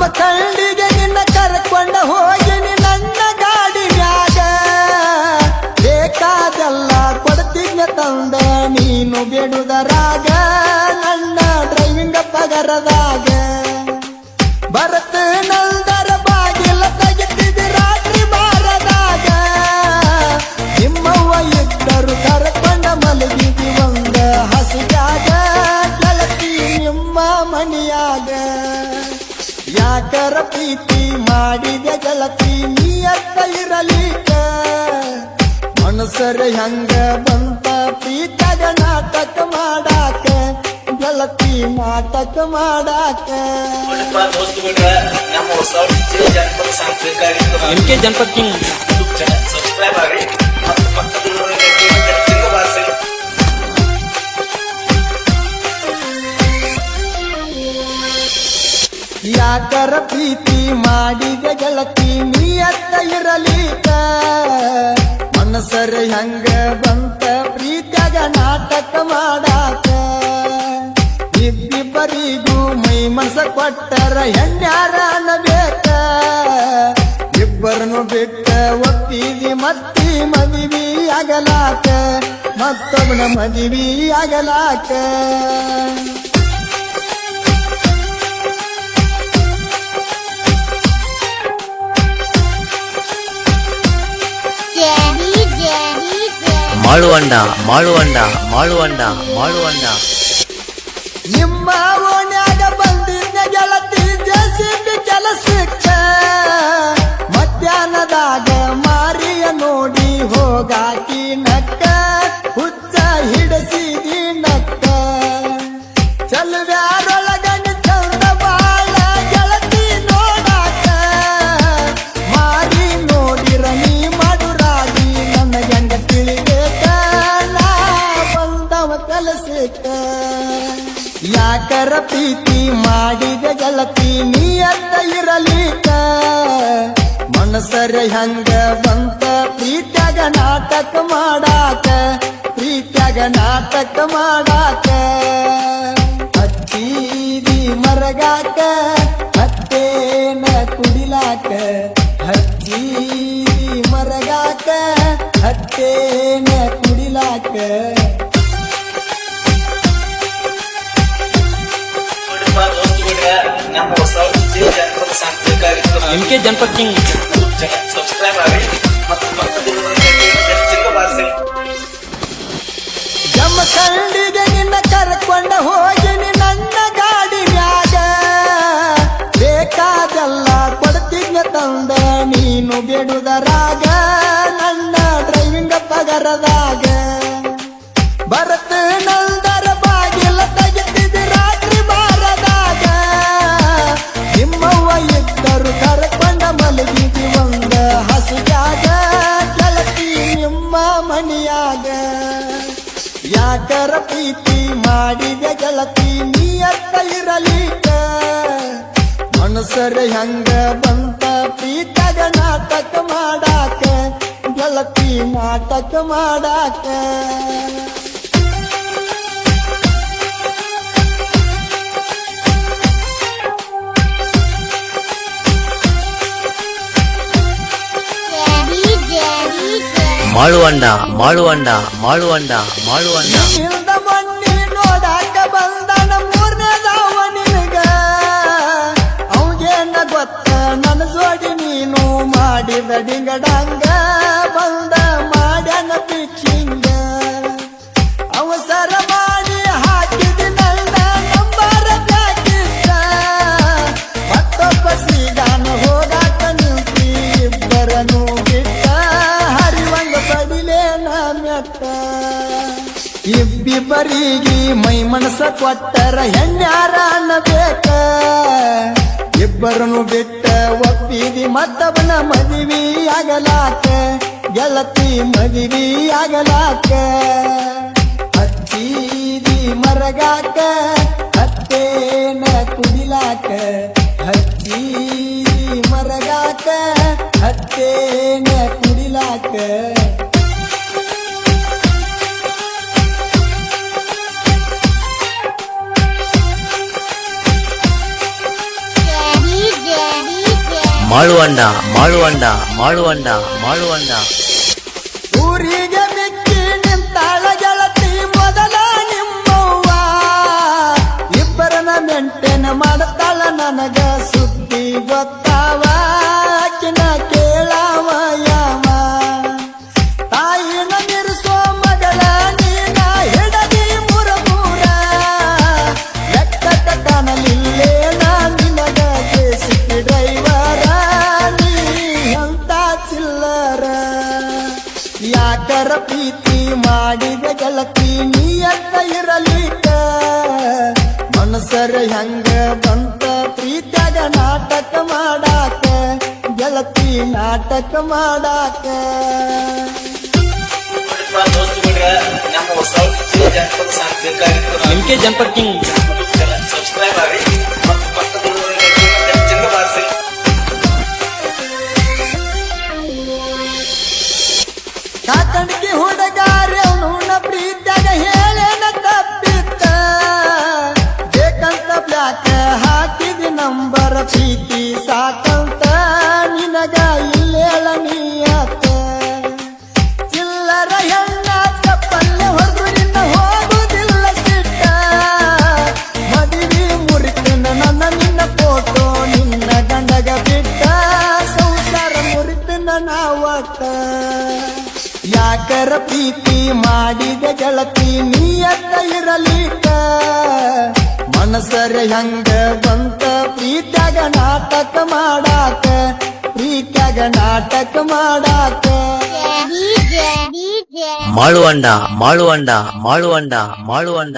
ಜಮಖಂಡಿಗೆ ನಿನ್ನ ಕರ್ಕೊಂಡ ಹೋಗಿನಿ ನನ್ನ ಗಾಡಿ ಮ್ಯಾಗ ಬೇಕಾದೆಲ್ಲ ಕೊಡ್ತಿದ್ನ ತಂದ ನೀನು ಬೇಡುದರಾಗ ನನ್ನ ಡ್ರೈವಿಂಗ್ ಪಗರದಾಗ ಬರತ ನಂದರ ಬಾಗಿಲ ತೆಗಿತಿದ್ದ ರಾತ್ರಿ ಬಾರದಾಗ ನಿಮ್ಮವ್ವ ಇದ್ದರು ಕರ್ಕೊಂಡ ಮಲಗಿದಿ ಒಂದ ಹಸಿದಾಗ ಗೆಳತಿ ನಿಮ್ಮ ಮನಿಯಾಗ ಯಾಕರ ಪ್ರೀತಿ ಮಾಡಿದೆ ಗೆಳತಿ ನೀ ಅತ್ತ ಇರಲಿಕ ಮನಸರ ಹೆಂಗ ಬಂತ ಪ್ರೀತಗ ನಾಟಕ ಮಾಡಾಕ ಗೆಳತಿ ನಾಟಕ ಮಾಡಾಕ MK ಜನಪದ ಕಿಂಗ್ ಸಬ್ಸ್ಕ್ರೈಬ್ ಆಗಿ ಮತ್ತು ಪಕ್ಕದಲ್ಲಿರುವ ಬಾರಿಸಿ. ಯಾಕರ ಪ್ರೀತಿ ಮಾಡಿದ ಗೆಳತಿ ನೀ ಅತ್ತ ಇರಲಿಕ ಮನಸರ ಹೆಂಗ ಬಂತ ಪ್ರೀತ್ಯಾಗ ನಾಟಕ ಮಾಡಾಕ ಇಬ್ಬಿಬ್ಬರಿಗೂ ಮೈ ಮನಸ ಕೊಟ್ಟರ ಹೆಣ್ಯಾರ ಅನ್ನಬೇಕ ಇಬ್ಬರನ್ನು ಬಿಟ್ಟ ಒಪ್ಪಿದಿ ಮತ್ತಿ ಮದುವೆ ಆಗಲಾಕ ಮತ್ತೊಬ್ಬನ ಮದುವೆ ಆಗಲಾಕ ಮಾಳುವಂಡ ಮಾಳುವಂಡ ಮಾಳುವಂಡ ಮಾಳುವಂಡ ನಿಮ್ಮ ಓಣ್ಯಾಗ ಬಂದಿದ್ದ ಗೆಳತಿ ಜೆಸಿಬಿ ಕೆಲಸಕ್ಕ ಮಧ್ಯಾಹ್ನದಾಗ ಮಾರಿಯ ನೋಡಿ ಹೋಗಾಕಿ ನಕ್ಕ ಹುಚ್ಚ ಹಿಡಸಿದಿ ನಕ್ಕ ಚಲವ್ಯಾರೊಳಗನ ಚಂದ ಬಾಳ ಗೆಳತಿ ನೋಡಾಕ ಮಾರಿ ನೋಡಿರ ನೀ ಮಾಡುರಾಗಿ ನನಗಂಗ ತಿಳಿಬೇಕ ನಾ ಬಂದವ ಕೆಲಸಕ್ಕ ಯಾಕರ ಪ್ರೀತಿ ಮಾಡಿದ ಗೆಳತಿ ನೀ ಅತ್ತ ಇರಲಿಕ ಮನಸರ ಹೆಂಗ ಬಂತ ಪ್ರೀತ್ಯಾಗ ನಾಟಕ ಮಾಡಾಕ ಪ್ರೀತ್ಯಾಗ ನಾಟಕ ಮಾಡಾಕ ಹಚ್ಚಿದಿ ಮರಗಾಕ ಹತ್ತೇನ ಕುಡಿಲಾಕ ಹಚ್ಚಿದಿ ಮರಗಾಕ ಹತ್ತೇನ ಕುಡಿಲಾಕ ನಮ್ಮ ಹೊಸ ಜನಪದ ಸಾಂಸ್ಕೃತಿಕ ಕಾರ್ಯಕ್ರಮ MK ಜನಪದ ಕಿಂಗ್ ಸಬ್ಸ್ಕ್ರೈಬ್ ಆಗಿ ಮತ್ತು ಪಕ್ಕದಲ್ಲಿರುವ ಬಾರಿಸಿ. ಜಮಖಂಡಿಗೆ ನಿನ್ನ ಕರ್ಕೊಂಡ ಹೋಗಿನಿ ನನ್ನ ಗಾಡಿ ಮ್ಯಾಗ ಬೇಕಾದೆಲ್ಲ ಕೊಡ್ತಿದ್ನ ತಂದ ನೀನು ಬೇಡುದರಾಗ ನನ್ನ ಡ್ರೈವಿಂಗ್ ಪಗರದಾಗ ಬರತ ನಂದರ ಬಾಗಿಲ ತೆಗಿತಿದ್ದ ರಾತ್ರಿ ಬಾರದಾಗ ನಿಮ್ಮವ್ವ ಇದ್ದರು ಕರ್ಕೊಂಡ ಮಲಗಿದಿ ಒಂದ ಹಸಿದಾಗ ಗೆಳತಿ ನಿಮ್ಮ ಮನಿಯಾಗ ಯಾಕರ ಪ್ರೀತಿ ಮಾಡಿದ ಗೆಳತಿ ನೀ ಅತ್ತ ಇರಲಿಕ ಮನಸರ ಹೆಂಗ ಬಂತ ಪ್ರೀತಗ ನಾಟಕ ಮಾಡಾಕ ಗೆಳತಿ ನಾಟಕ ಮಾಡಾಕ ಮಾಳುವಂಡ ಮಾಳುವಂಡ ಮಾಳುವಂಡ ಮಾಳುವಂಡ ನಿಲ್ದ ಮಣ್ಣಿ ನೋಡಾಕ ಬಂದನ ಮೂರನೇದವ ನಿನಗ ಅವಂಗೇನ ಗೊತ್ತ ನನ್ನ ಜೋಡಿ ನೀನು ಮಾಡಿದ ಡಿಂಗಡಂಗ ಬಂದ ಮಾಡ್ಯಾನ ಪಿಚ್ಚಿಂಗ ಅವಸರ ಮಾಡಿ ಹಾಕಿದ ನನ್ನ ನಂಬರ ಬ್ಯಾಕಿಷ್ಟ ಮತ್ತೊಬ್ಬ ಸೀಗಾನ ಹೋಗಾಕ ನಿಂತಿ ಇಬ್ಬರನ್ನು ಬಿಟ್ಟ ಹರಿವಂಗ ಪಡಿಲೇನ ಮೆಟ್ಟ ಇಬ್ಬಿಬ್ಬರಿಗೆ ಮೈ ಮನಸ ಕೊಟ್ಟರ ಹೆಣ್ಯಾರ ಅನ್ನಬೇಕ ಇಬ್ಬರನ್ನು ಬಿಟ್ಟ ಒಪ್ಪಿದಿ ಮತ್ತವನ ಮದುವೆ ಆಗಲಾಕ ಗೆಳತಿ ಮದುವೆ ಆಗಲಾಕ ಹಚ್ಚಿದಿ ಮರಗಾಕ ಹತ್ತೇನ ಕುಡಿಲಾಕ ಹಚ್ಚಿದಿ ಮರಗಾಕ ಹತ್ತೇನ ಕುಡಿಲಾಕ ಮಾಳುವಂಡ ಮಾಳುವಂಡ ಮಾಳುವಂಡ ಮಾಳುವಂಡ ಊರಿಗೆ ಮಿಕ್ಕಿ ನಿಂತಾಳ ಗೆಳತಿ ಮೊದಲ ನಿಮ್ಮವ್ವ ಇಬ್ಬರನ ಮೆಂಟೇನ್ ಮಾಡ್ತಾಳ ನನಗ ಸುದ್ದಿ ಗೊತ್ತಾವ ಆಕಿನ ಕೇಳಾವ ಯಾವ ತಾಯಿನ ಮಿರ್ಸೋ ಮಗಳ ನೀನ ಹಿಡದಿ ಮುರಮೂರ ಲೆಕ್ಕದ ಕಾಣಲಿಲ್ಲೇ ನಾ ನಿನಗ ಜೆಸಿಬಿ ಡ್ರೈವರ ನೀ ಅಂತ ಚಿಲ್ಲರ ಯಾಕರ ಪ್ರೀತಿ ಮಾಡಿದ ಗೆಳತಿ ನೀಯತ್ತ ಇರಲಿಕ್ಕ ಮನಸರ ಹೆಂಗ ಬಂತ ಪ್ರೀತ್ಯಾಗ ನಾಟಕ ಮಾಡಾಕ ಗೆಳತಿ ನಾಟಕ ಮಾಡಾಕ ದೋಸ್ತುಗಳ ನಮ್ಮ ಹೊಸ ಜನಪದ ಸಾಹಿತ್ಯ ಕಾರ್ಯಕ್ರಮ ಎಂ ಕೆ ಜನಪದ ಕಿಂಗ್ ಸಬ್ಸ್ಕ್ರೈಬ್ ಆಗಿ ಮತ್ತು ಪಕ್ಕದಲ್ಲಿರುವ ಗಂಟೆಯನ್ನು ಚಿಂಗ ಬಾರಿಸಿ ಕಾಕಂಡಿಗೆ ಹುಡುಗಾರೆ ಅವನ ಪ್ರೀತ್ಯಾಗ ಹೇಳೇನ ತಪ್ಪಿತ್ತ ಬೇಕಂತ ಬ್ಲಾಕ್ ಹಾಕಿದಿ ನಂಬರ್ ಪ್ರೀತಿ ಸಾಕಂತ ನಿನಗ ಇಲ್ಲೇಳ ನೀಯತ್ತ ಚಿಲ್ಲರ ಹೆಣ್ಣ ಚಪ್ಪಲ್ಲೆ ಹೊರದು ನಿನ್ನ ಹೋಗುದಿಲ್ಲ ಸಿಟ್ಟ ಮದುವೆ ಮುರಿತನ ನನ್ನ ನಿನ್ನ ಫೋಟೋ ನಿನ್ನ ಗಂಡಗ ಬಿಟ್ಟ ಸಂಸಾರ ಮುರಿತನ ನಾವಟ್ಟ ಯಾಕರ ಪ್ರೀತಿ ಮಾಡಿದ ಗೆಳತಿ ನೀಯತ್ತ ಇರಲಿಕ್ಕ ಮನಸರ ಹೆಂಗ ಬಂತ ಪ್ರೀತ್ಯಾಗ ನಾಟಕ ಮಾಡಾಕ ಪ್ರೀತ್ಯಾಗ ನಾಟಕ ಮಾಡಾಕ ಮಾಳುವಂಡ ಮಾಳುವಂಡ ಮಾಳುವಂಡ ಮಾಳುವಂಡ